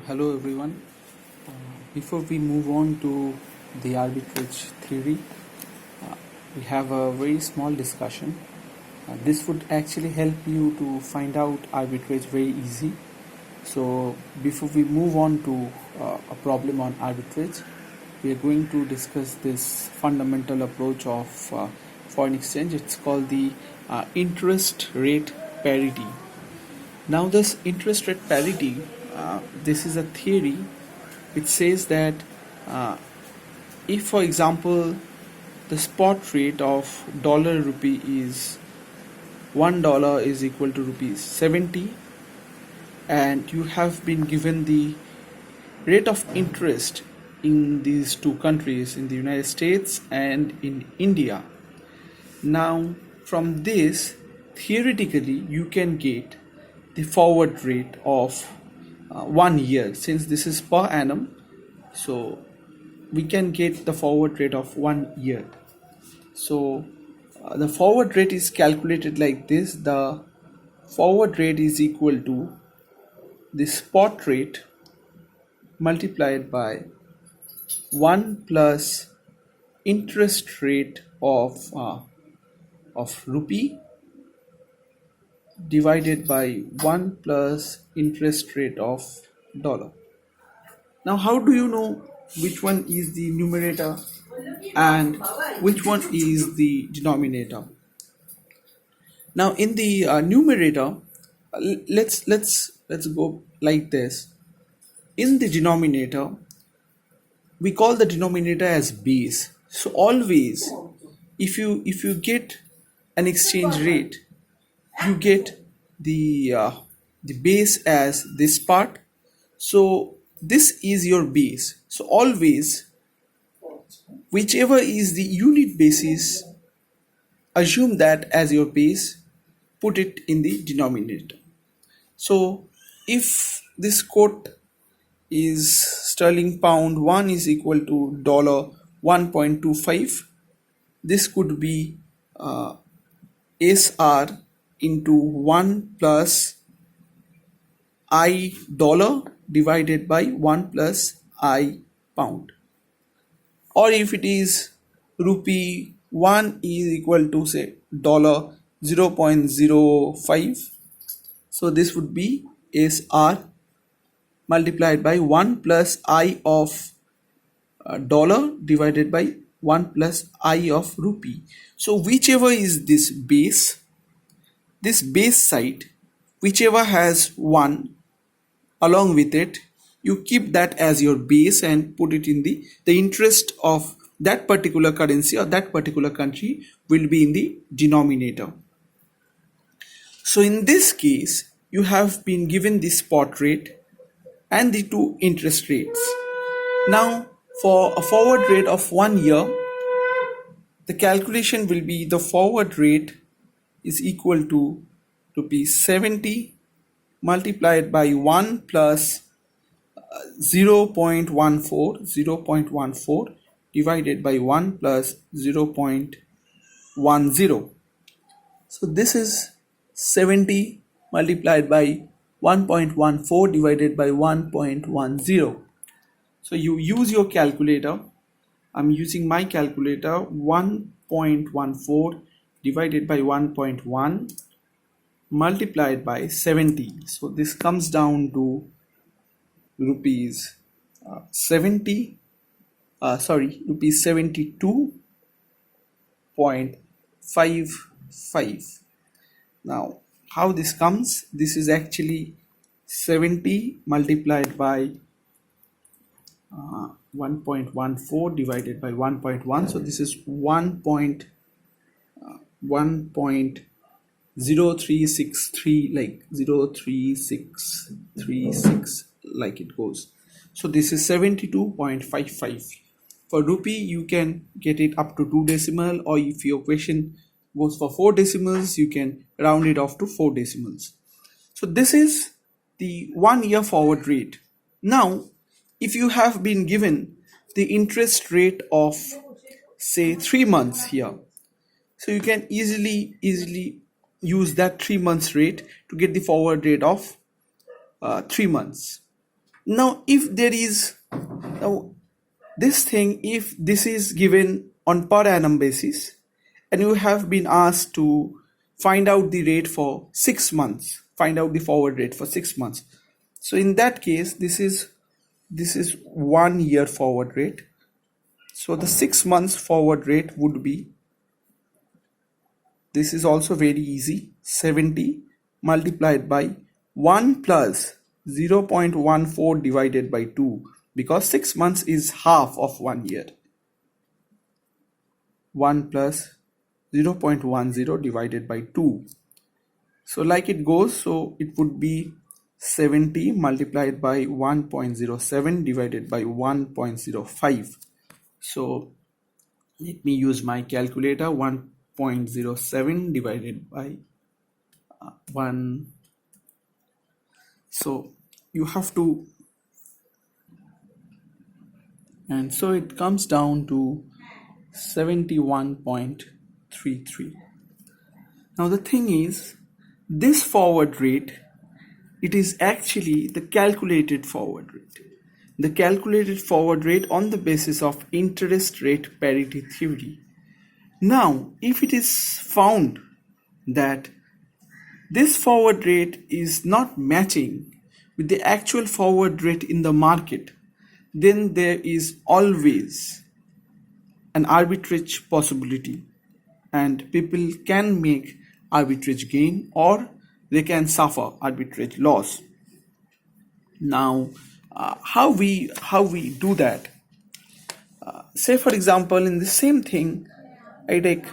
Hello everyone. Uh, Before we move on to the arbitrage theory, uh, we have a very small discussion. This would actually help you to find out arbitrage very easy. So before we move on to a problem on arbitrage, we are going to discuss this fundamental approach of foreign exchange. It's called the interest rate parity. Now, this interest rate parity, this is a theory which says that uh, if, for example, the spot rate of dollar rupee is $1 is equal to rupees 70, and you have been given the rate of interest in these two countries, in the United States and in India. Now, from this, theoretically, you can get the forward rate of 1 year. Since this is per annum, so we can get the forward rate of 1 year. So the forward rate is calculated like this. The forward rate is equal to the spot rate multiplied by 1 plus interest rate of rupee divided by 1 plus interest rate of dollar. Now, how do you know which one is the numerator and which one is the denominator? Now, in the numerator, let's go like this. In the denominator, we call the denominator as base. So always, if you get an exchange rate, you get the base as this part. So this is your base. So always, whichever is the unit basis, assume that as your base, put it in the denominator. So if this quote is sterling pound 1 is equal to dollar 1.25, this could be SR into 1 plus I dollar divided by 1 plus I pound. Or if it is rupee 1 is equal to say dollar 0.05, so this would be SR multiplied by 1 plus I of dollar divided by 1 plus I of rupee. So whichever is this base side, whichever has 1 along with it, you keep that as your base and put it in the interest of that particular currency or that particular country will be in the denominator. So in this case, you have been given the spot rate and the two interest rates. Now, for a forward rate of 1 year, the calculation will be the forward rate is equal to rupees 70 multiplied by 1 plus 0.14 divided by 1 plus 0.10. So this is 70 multiplied by 1.14 divided by 1.10. So you use your calculator. I'm using my calculator. 1.14 divided by 1.1 multiplied by 70. So this comes down to rupees 72.55. Now, how this comes? This is actually 70 multiplied by 1.14 divided by 1.1. So this is 1.0363, like 03636 like it goes. So this is 72.55. For rupee, you can get it up to 2 decimal, or if your question goes for 4 decimals, you can round it off to 4 decimals. So this is the 1 year forward rate. Now, if you have been given the interest rate of say 3 months here, so you can easily use that 3 months rate to get the forward rate of 3 months. Now if there is now this thing, if this is given on per annum basis and you have been asked to find out the rate for 6 months, find out the forward rate for 6 months. So in that case, this is 1 year forward rate. So the 6 months forward rate would be, this is also very easy, 70 multiplied by 1 plus 0.14 divided by 2, because 6 months is half of 1 year. 1 plus 0.10 divided by 2. So like it goes, so it would be 70 multiplied by 1.07 divided by 1.05. So let me use my calculator. 1.07 divided by 1. So you have to, and so it comes down to 71.33. Now the thing is, this forward rate, it is actually the calculated forward rate. The calculated forward rate on the basis of interest rate parity theory. Now, if it is found that this forward rate is not matching with the actual forward rate in the market, then there is always an arbitrage possibility, and people can make arbitrage gain or they can suffer arbitrage loss. Now, how we do that? Say for example, in the same thing, I take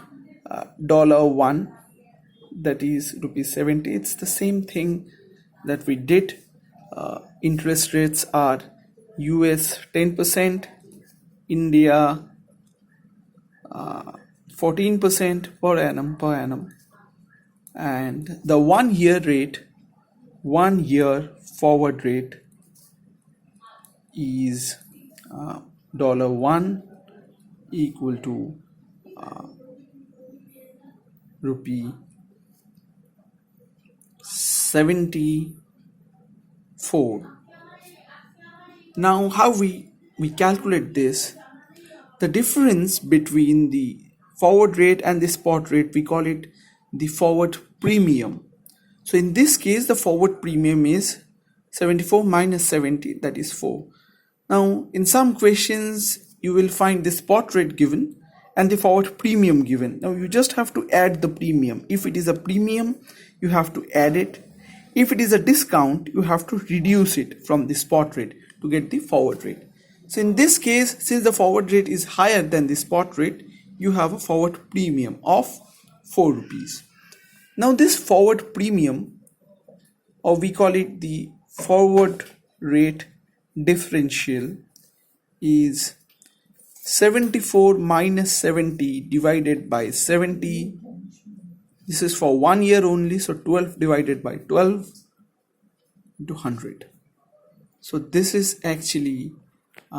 $1, that is rupees 70. It's the same thing that we did. Interest rates are US 10%, India 14% per annum, and the 1 year rate, 1 year forward rate is $1 equal to rupee 74. Now how we calculate this? The difference between the forward rate and the spot rate, we call it the forward premium. So in this case, the forward premium is 74 minus 70, that is 4. Now in some questions you will find the spot rate given and the forward premium given. Now you just have to add the premium. If it is a premium, you have to add it. If it is a discount, you have to reduce it from the spot rate to get the forward rate. So in this case, since the forward rate is higher than the spot rate, you have a forward premium of 4 rupees. Now this forward premium, or we call it the forward rate differential, is 74 minus 70 divided by 70. This is for 1 year only, so 12 divided by 12 into 100. So this is actually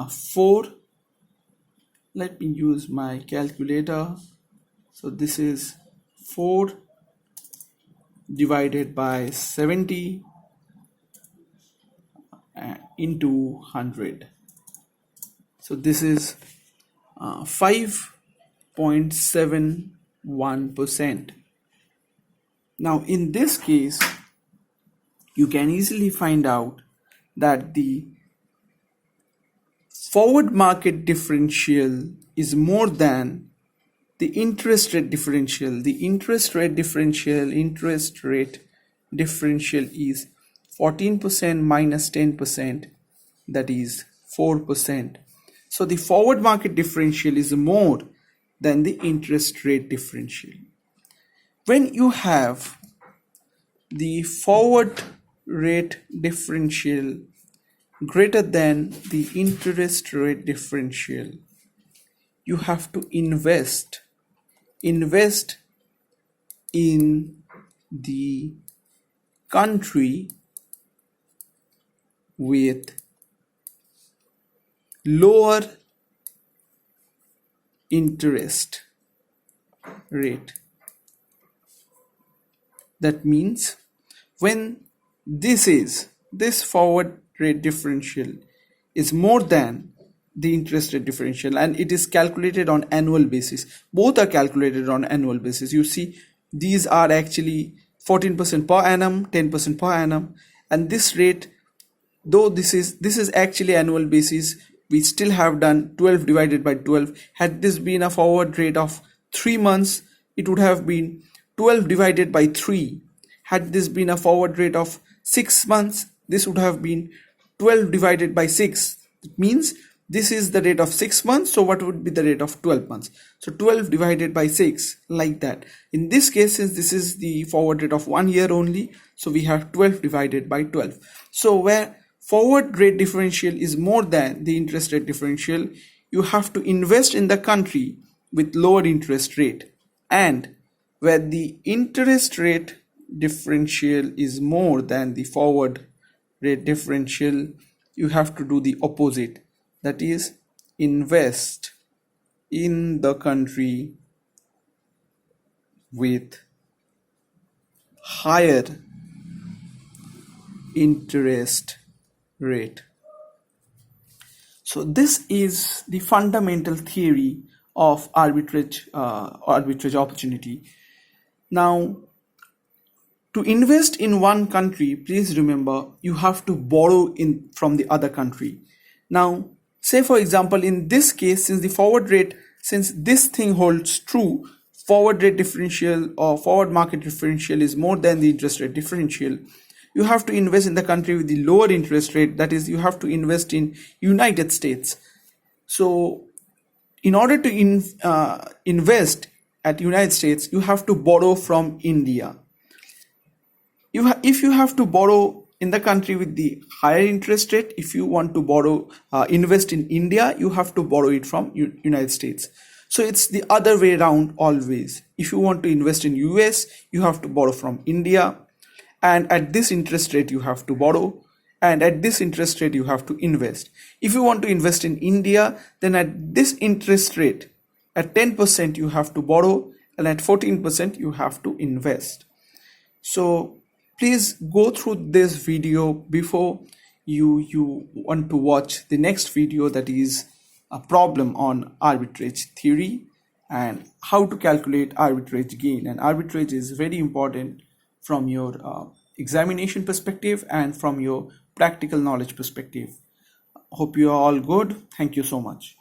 4. Let me use my calculator. So this is 4 divided by 70 into 100. So this is 5.71%. Now in this case, you can easily find out that the forward market differential is more than the interest rate differential. The interest rate differential is 14% minus 10%, that is 4%. So the forward market differential is more than the interest rate differential. When you have the forward rate differential greater than the interest rate differential, you have to invest in the country with lower interest rate. That means when this forward rate differential is more than the interest rate differential, and it is calculated on annual basis. Both are calculated on annual basis. You see, these are actually 14% per annum, 10% per annum, and this rate, though this is actually annual basis, we still have done 12 divided by 12. Had this been a forward rate of 3 months, it would have been 12 divided by 3. Had this been a forward rate of 6 months, this would have been 12 divided by 6. It means this is the rate of 6 months, so what would be the rate of 12 months? So 12 divided by 6, like that. In this case, since this is the forward rate of 1 year only, so we have 12 divided by 12. So where forward rate differential is more than the interest rate differential, you have to invest in the country with lower interest rate. And where the interest rate differential is more than the forward rate differential, you have to do the opposite. That is, invest in the country with higher interest rate. So this is the fundamental theory of arbitrage opportunity. Now, to invest in one country, please remember you have to borrow from the other country. Now, say for example, in this case, since this thing holds true, forward rate differential or forward market differential is more than the interest rate differential, you have to invest in the country with the lower interest rate. That is, you have to invest in United States. So in order to invest at United States, you have to borrow from India. If you have to borrow in the country with the higher interest rate, if you want to invest in India, you have to borrow it from United States. So it's the other way around always. If you want to invest in US, you have to borrow from India, and at this interest rate you have to borrow, and at this interest rate you have to invest. If you want to invest in India, then at this interest rate, at 10% you have to borrow, and at 14% you have to invest. So please go through this video before you want to watch the next video, that is a problem on arbitrage theory and how to calculate arbitrage gain. And arbitrage is very important from your examination perspective and from your practical knowledge perspective. Hope you are all good. Thank you so much.